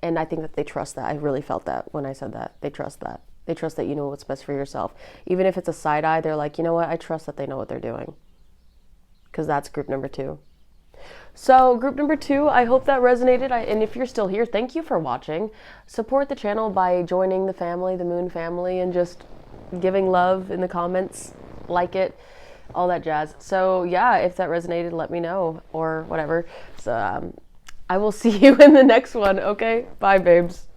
Speaker 1: And I think that they trust that. I really felt that when I said that. They trust that. They trust that you know what's best for yourself. Even if it's a side eye, they're like, you know what? I trust that they know what they're doing. Because that's group number 2. So group number 2, I hope that resonated. And if you're still here, thank you for watching. Support the channel by joining the family, the Moon family, and just giving love in the comments. Like it. all that jazz. So yeah, if that resonated, let me know or whatever. So I will see you in the next one. Okay, bye babes.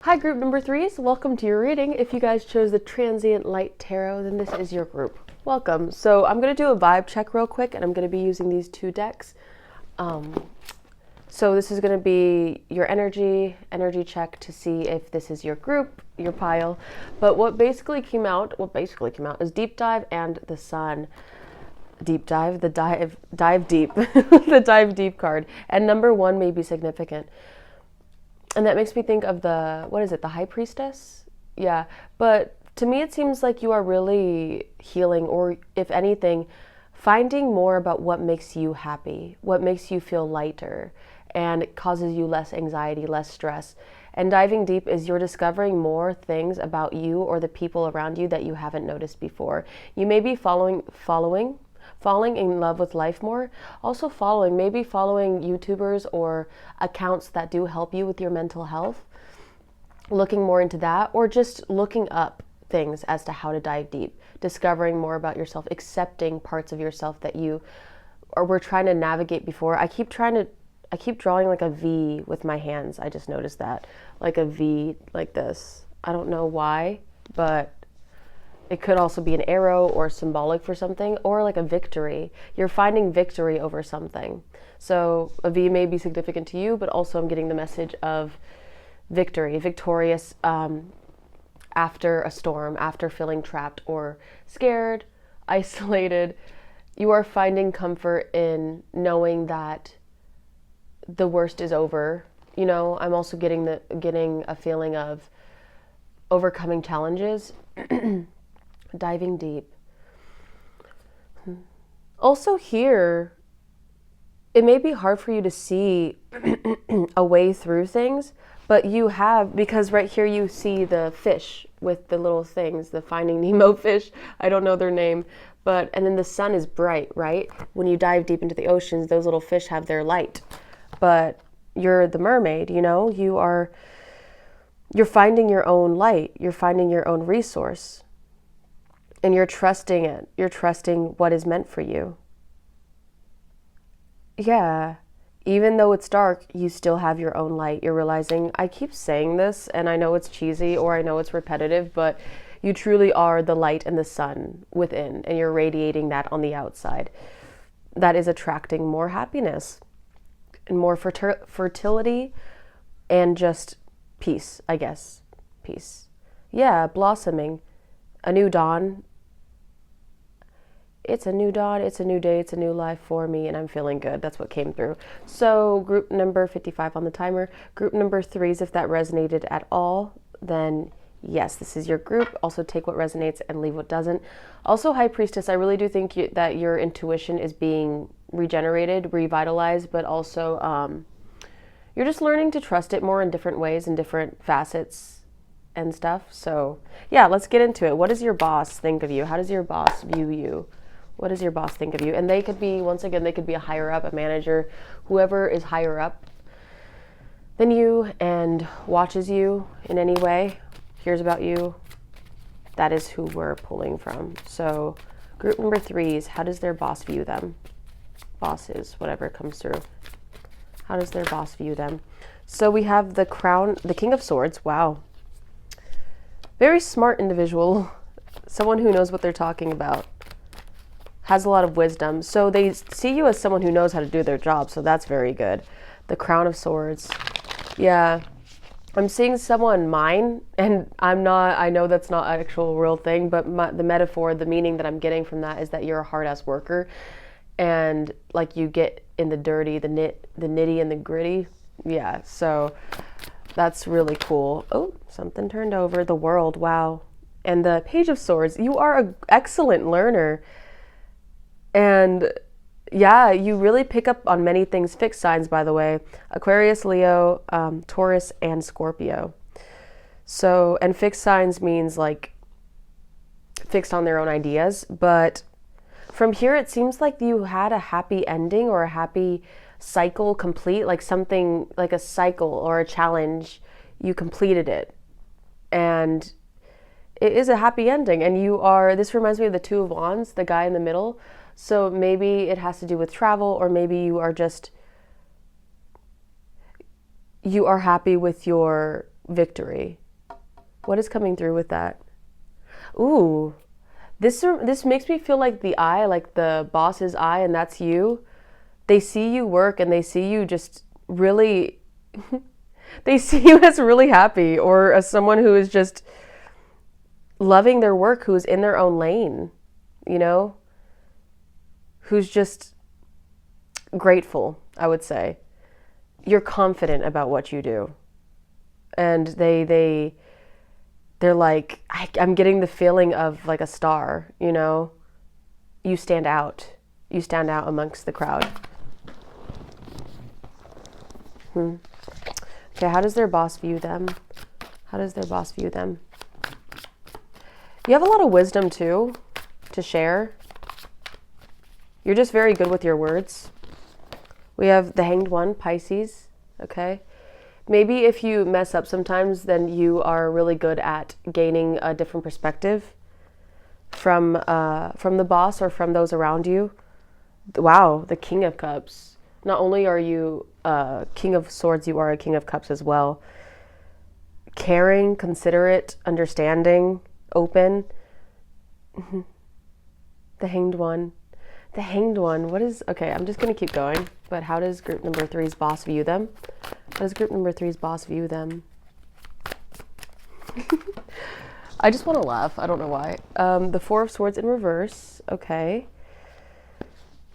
Speaker 1: Hi group number 3s, welcome to your reading. If you guys chose the Transient Light Tarot, then this is your group. Welcome. So I'm going to do a vibe check real quick, and I'm going to be using these 2 decks. So this is going to be your energy check to see if this is your group, your pile. But what basically came out is Deep Dive and the Sun. Deep Dive, dive deep, the Dive Deep card. And number 1 may be significant. And that makes me think of the High Priestess? Yeah, but to me it seems like you are really healing, or if anything, finding more about what makes you happy, what makes you feel lighter, and it causes you less anxiety, less stress. And diving deep is you're discovering more things about you or the people around you that you haven't noticed before. You may be falling in love with life more. Also maybe following YouTubers or accounts that do help you with your mental health. Looking more into that, or just looking up things as to how to dive deep. Discovering more about yourself, accepting parts of yourself that you were trying to navigate before. I keep drawing like a V with my hands. I just noticed that. Like a V like this. I don't know why, but it could also be an arrow or symbolic for something, or like a victory. You're finding victory over something. So a V may be significant to you, but also I'm getting the message of victory, victorious after a storm, after feeling trapped or scared, isolated. You are finding comfort in knowing that the worst is over. You know, I'm also getting a feeling of overcoming challenges. Diving deep. Also here, it may be hard for you to see a way through things, but you have, because right here you see the fish with the little things, the Finding Nemo fish. I don't know their name, and then the sun is bright, right? When you dive deep into the oceans, those little fish have their light, but you're the mermaid, you know, you're finding your own light, you're finding your own resource. And you're trusting it. You're trusting what is meant for you. Yeah. Even though it's dark, you still have your own light. You're realizing, I keep saying this, and I know it's cheesy or I know it's repetitive, but you truly are the light and the sun within, and you're radiating that on the outside. That is attracting more happiness and more fertility and just peace, I guess. Peace. Yeah, blossoming. A new dawn. It's a new dawn, it's a new day, it's a new life for me, and I'm feeling good. That's what came through. So group number 55 on the timer. Group number 3s, if that resonated at all, then yes, this is your group. Also take what resonates and leave what doesn't. Also, High Priestess, I really do think that your intuition is being regenerated, revitalized, but also you're just learning to trust it more in different ways, in different facets and stuff. So yeah, let's get into it. What does your boss think of you? How does your boss view you? What does your boss think of you? And they could be, once again, they could be a higher up, a manager, whoever is higher up than you and watches you in any way, hears about you. That is who we're pulling from. So group number 3s, how does their boss view them? Bosses, whatever comes through. How does their boss view them? So we have the Crown, the King of Swords. Wow. Very smart individual. Someone who knows what they're talking about. Has a lot of wisdom. So they see you as someone who knows how to do their job. So that's very good. The Crown of Swords. Yeah. I'm seeing someone mine, and I know that's not an actual real thing, but the metaphor, the meaning that I'm getting from that is that you're a hard-ass worker, and like you get in the dirty, the nitty and the gritty. Yeah, so that's really cool. Oh, something turned over. The World, wow. And the Page of Swords. You are an excellent learner. And yeah, you really pick up on many things. Fixed signs, by the way. Aquarius, Leo, Taurus, and Scorpio. So, and fixed signs means like fixed on their own ideas. But from here, it seems like you had a happy ending or a happy cycle complete, like something like a cycle or a challenge. You completed it. And it is a happy ending. And this reminds me of the Two of Wands, the guy in the middle. So maybe it has to do with travel, or maybe you are happy with your victory. What is coming through with that? Ooh, this makes me feel like the eye, like the boss's eye, and that's you. They see you work and they see you just really, they see you as really happy, or as someone who is just loving their work, who's in their own lane, who's just grateful, I would say. You're confident about what you do. And they're like, I'm getting the feeling of like a star, You stand out. You stand out amongst the crowd. Okay, how does their boss view them? How does their boss view them? You have a lot of wisdom too to share. You're just very good with your words. We have the Hanged One, Pisces, okay? Maybe if you mess up sometimes, then you are really good at gaining a different perspective from the boss or from those around you. Wow, the King of Cups. Not only are you King of Swords, you are a King of Cups as well. Caring, considerate, understanding, open. The Hanged One. The Hanged One. Okay, I'm just going to keep going. But how does group number 3's boss view them? How does group number 3's boss view them? I just want to laugh. I don't know why. The Four of Swords in reverse. Okay.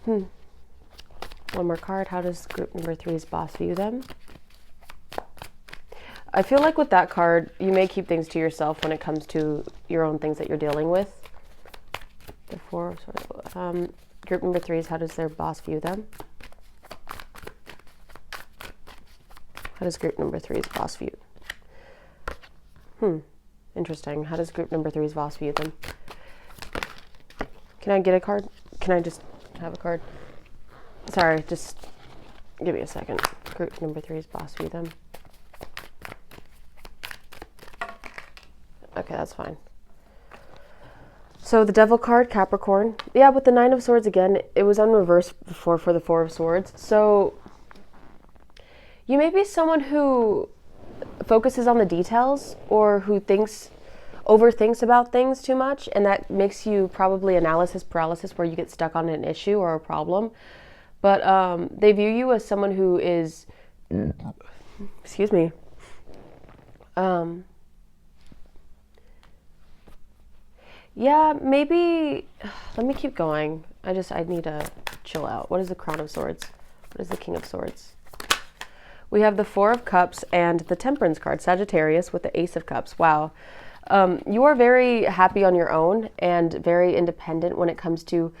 Speaker 1: One more card. How does group number 3's boss view them? I feel like with that card, you may keep things to yourself when it comes to your own things that you're dealing with. The Four of Swords. Group number 3's, how does their boss view them? How does group number 3's boss view? Interesting. How does group number 3's boss view them? Can I get a card? Can I just have a card? Sorry, just give me a second. Group number 3's boss view them. Okay, that's fine. So the Devil card, Capricorn. Yeah, with the Nine of Swords again, it was on reverse before for the Four of Swords. So you may be someone who focuses on the details, or who overthinks about things too much, and that makes you probably analysis paralysis, where you get stuck on an issue or a problem. But they view you as someone who is, excuse me, yeah, maybe, let me keep going. I need to chill out. What is the Crown of Swords? What is the King of Swords? We have the Four of Cups and the Temperance card, Sagittarius, with the Ace of Cups. Wow. You are very happy on your own and very independent when it comes to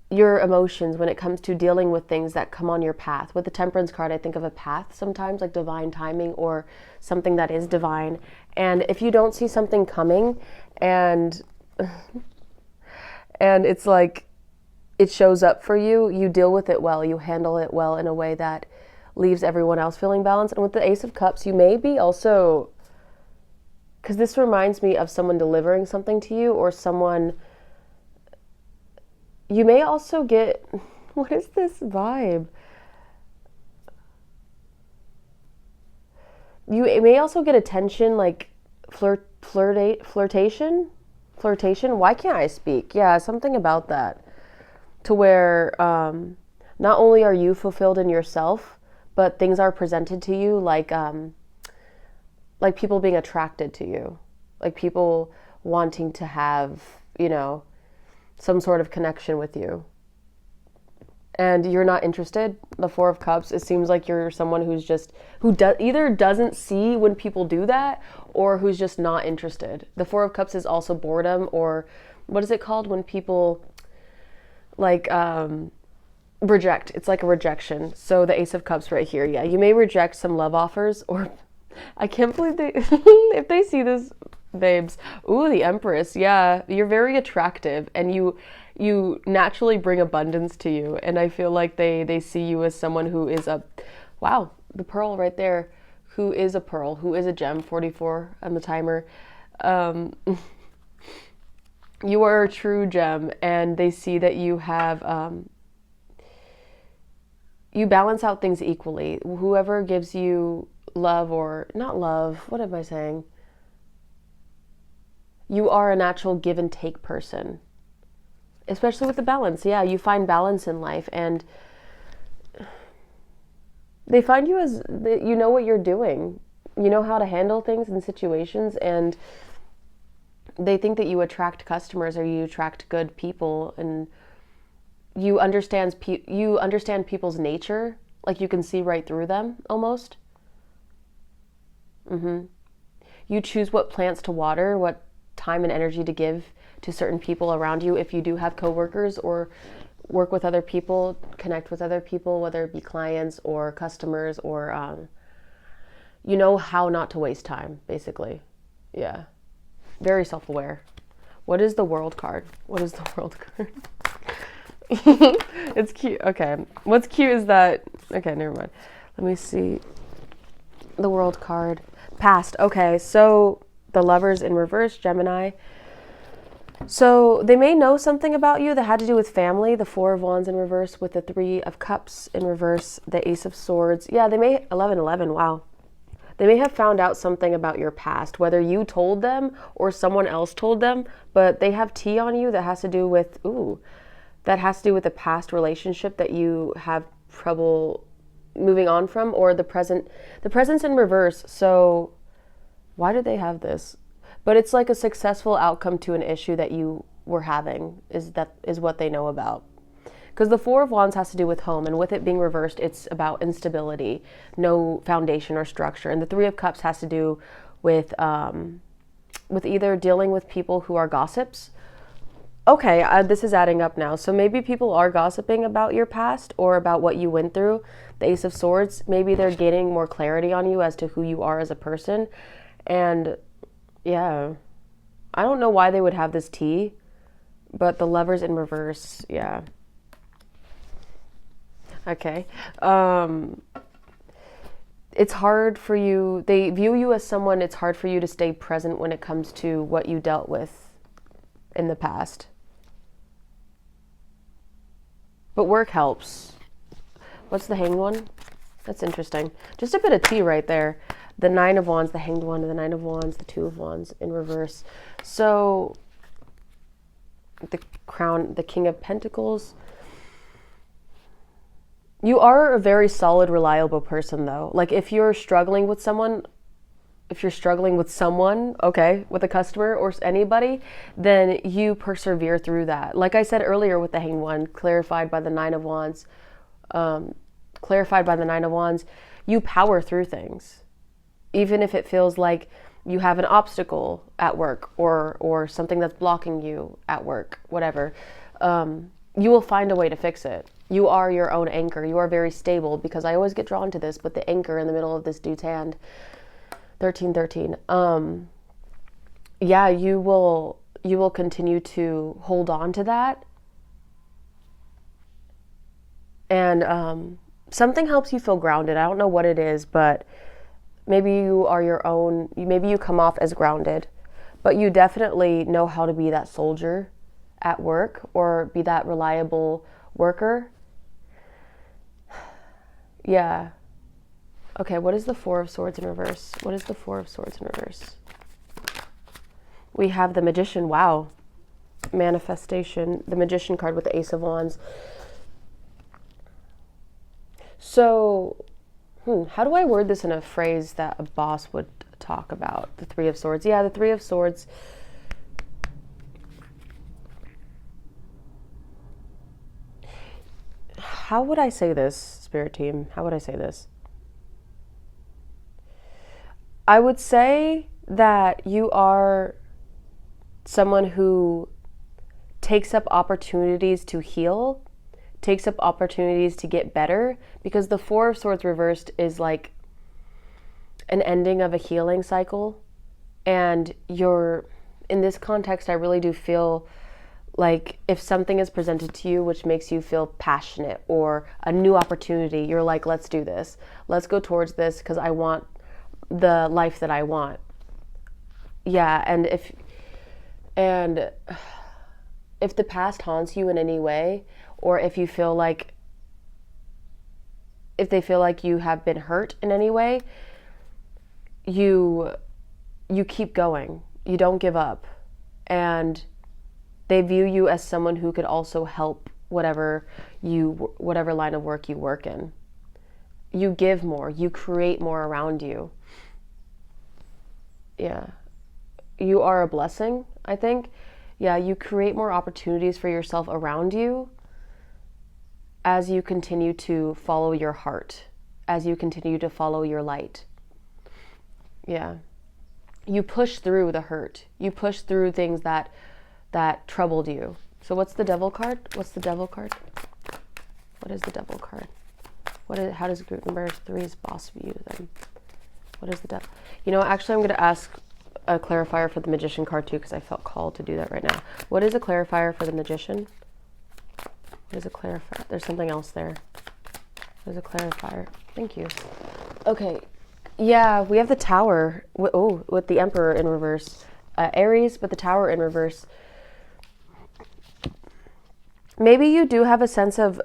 Speaker 1: your emotions, when it comes to dealing with things that come on your path. With the Temperance card, I think of a path sometimes, like divine timing or something that is divine. And if you don't see something coming and it's like it shows up for you, you deal with it well, you handle it well in a way that leaves everyone else feeling balanced. And with the Ace of Cups, you may be also, because this reminds me of someone delivering something to you, or someone, you may also get, what is this vibe? You may also get attention, like flirtation. Why can't I speak? Yeah, something about that. To where not only are you fulfilled in yourself, but things are presented to you like people being attracted to you, like people wanting to have, some sort of connection with you. And you're not interested. The Four of Cups, it seems like you're someone either doesn't see when people do that, or who's just not interested. The Four of Cups is also boredom, or what is it called when people reject? It's like a rejection. So the Ace of Cups right here, yeah, you may reject some love offers, or I can't believe if they see this, Babes. Ooh, the Empress. Yeah, you're very attractive and you naturally bring abundance to you. And I feel like they see you as someone who is a, wow, the pearl right there, who is a pearl, who is a gem, 44 on the timer. Um, you are a true gem, and they see that you have, you balance out things equally. Whoever gives you love, or not love, what am I saying? You are a natural give and take person, especially with the balance. Yeah, you find balance in life, and they find you as, you know what you're doing. You know how to handle things in situations, and they think that you attract customers or you attract good people, and you understand people's nature, like you can see right through them almost. You choose what plants to water, what time and energy to give to certain people around you. If you do have coworkers or work with other people, connect with other people, whether it be clients or customers, or you know how not to waste time, basically. Yeah. Very self-aware. What is the World card? What is the World card? It's cute. Okay. What's cute is that, okay, never mind. Let me see. The World card. Past. Okay, so the Lovers in reverse, Gemini. So they may know something about you that had to do with family, the Four of Wands in reverse with the Three of Cups in reverse, the Ace of Swords. Yeah, they may, 11, wow. They may have found out something about your past, whether you told them or someone else told them, but they have tea on you that has to do with, that has to do with a past relationship that you have trouble moving on from, or the present's in reverse. So why did they have this? But it's like a successful outcome to an issue that you were having, is what they know about. Because the Four of Wands has to do with home, and with it being reversed, it's about instability, no foundation or structure. And the Three of Cups has to do with either dealing with people who are gossips. Okay, this is adding up now. So maybe people are gossiping about your past or about what you went through. The Ace of Swords, maybe they're getting more clarity on you as to who you are as a person. And yeah, I don't know why they would have this tea, but the Lovers in reverse, yeah. Okay. It's hard for you, they view you as someone, it's hard for you to stay present when it comes to what you dealt with in the past. But work helps. What's the Hanged One? That's interesting. Just a bit of tea right there. The Nine of Wands, the Hanged One, the Nine of Wands, the Two of Wands in reverse. So the Crown, the King of Pentacles. You are a very solid, reliable person, though. Like if you're struggling with someone, okay, with a customer or anybody, then you persevere through that. Like I said earlier with the Hanged One, clarified by the Nine of Wands, you power through things. Even if it feels like you have an obstacle at work or something that's blocking you at work, whatever, you will find a way to fix it. You are your own anchor. You are very stable, because I always get drawn to this, but the anchor in the middle of this dude's hand, 1313. Yeah, you will continue to hold on to that. And something helps you feel grounded. I don't know what it is, but maybe you are your own, maybe you come off as grounded, but you definitely know how to be that soldier at work or be that reliable worker. Yeah. Okay, what is the Four of Swords in reverse? What is the Four of Swords in reverse? We have the Magician. Wow. Manifestation. The Magician card with the Ace of Wands. So, how do I word this in a phrase that a boss would talk about? The Three of Swords. Yeah, the Three of Swords. How would I say this, Spirit Team? How would I say this? I would say that you are someone who takes up opportunities to heal, takes up opportunities to get better, because the Four of Swords reversed is like an ending of a healing cycle. And in this context, I really do feel like if something is presented to you which makes you feel passionate or a new opportunity, you're like, let's do this. Let's go towards this because I want the life that I want. Yeah, and if the past haunts you in any way, or if they feel like you have been hurt in any way, you keep going. You don't give up. And they view you as someone who could also help whatever line of work you work in. You give more, you create more around you. Yeah. You are a blessing, I think. Yeah, you create more opportunities for yourself around you as you continue to follow your heart, as you continue to follow your light. Yeah. You push through the hurt. You push through things that troubled you. So what's the devil card? What's the devil card? What is the devil card? How does group number 3's boss view them? What is the devil? Actually, I'm going to ask a clarifier for the magician card too, because I felt called to do that right now. What is a clarifier for the magician? What is a clarifier? There's something else there. There's a clarifier. Thank you. Okay. Yeah, we have the Tower. With the Emperor in reverse. Aries, but the Tower in reverse. Maybe you do have a sense of,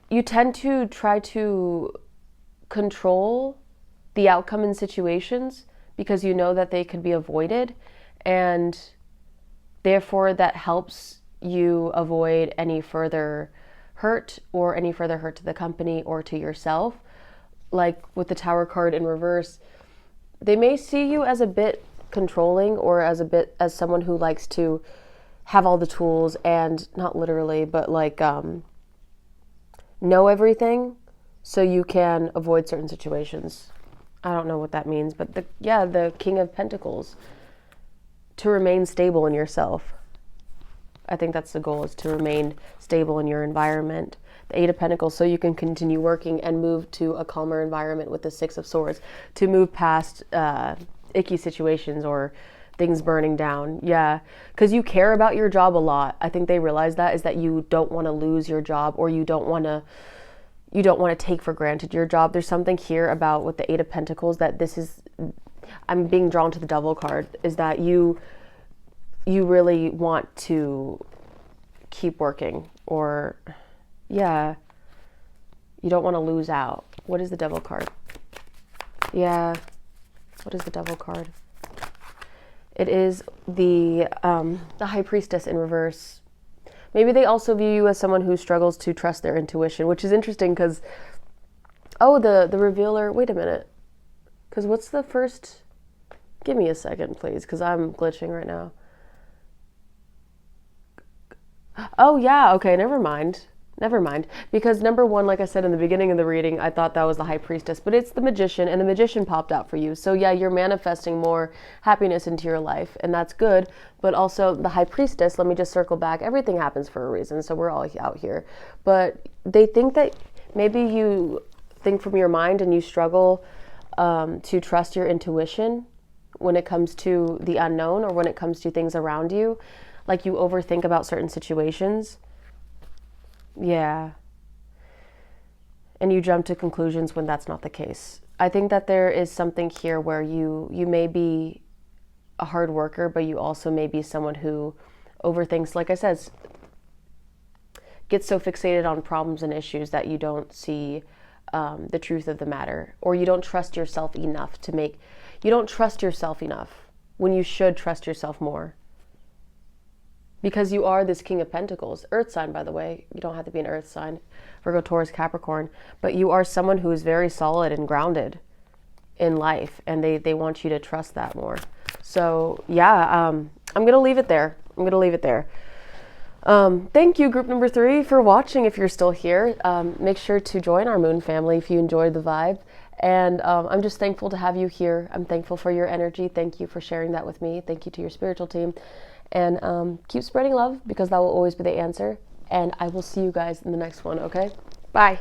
Speaker 1: you tend to try to control the outcome in situations because you know that they could be avoided, and therefore that helps you avoid any further hurt to the company or to yourself. Like with the Tower card in reverse, they may see you as a bit controlling or as someone who likes to have all the tools and, not literally, but like know everything so you can avoid certain situations. I don't know what that means, but the King of Pentacles, to remain stable in yourself. I think that's the goal, is to remain stable in your environment. The Eight of Pentacles, so you can continue working and move to a calmer environment with the Six of Swords, to move past icky situations or things burning down. Yeah, because you care about your job a lot. I think they realize that, is that you don't want to lose your job, or you don't want to take for granted your job. There's something here about with the Eight of Pentacles that I'm being drawn to the Devil card, is that you really want to keep working, or yeah, you don't want to lose out. What is the Devil card? Yeah, what is the Devil card? It is the High Priestess in reverse. Maybe they also view you as someone who struggles to trust their intuition, which is interesting because, the Revealer, wait a minute. Because what's the first, give me a second, please, because I'm glitching right now. Oh, yeah, okay, never mind. Because number one, like I said in the beginning of the reading, I thought that was the High Priestess, but it's the Magician, and the Magician popped out for you. So yeah, you're manifesting more happiness into your life, and that's good. But also the High Priestess, let me just circle back. Everything happens for a reason, so we're all out here. But they think that maybe you think from your mind and you struggle to trust your intuition when it comes to the unknown, or when it comes to things around you. Like you overthink about certain situations. Yeah. And you jump to conclusions when that's not the case. I think that there is something here where you may be a hard worker, but you also may be someone who overthinks, like I said, gets so fixated on problems and issues that you don't see the truth of the matter, or you don't trust yourself enough you don't trust yourself enough when you should trust yourself more. Because you are this King of Pentacles, Earth sign, by the way. You don't have to be an Earth sign, Virgo, Taurus, Capricorn, but you are someone who is very solid and grounded in life, and they want you to trust that more. So yeah, I'm going to leave it there. Thank you, group number 3, for watching. If you're still here, make sure to join our Moon family if you enjoyed the vibe. And I'm just thankful to have you here. I'm thankful for your energy. Thank you for sharing that with me. Thank you to your spiritual team. And keep spreading love, because that will always be the answer. And I will see you guys in the next one, okay? Bye.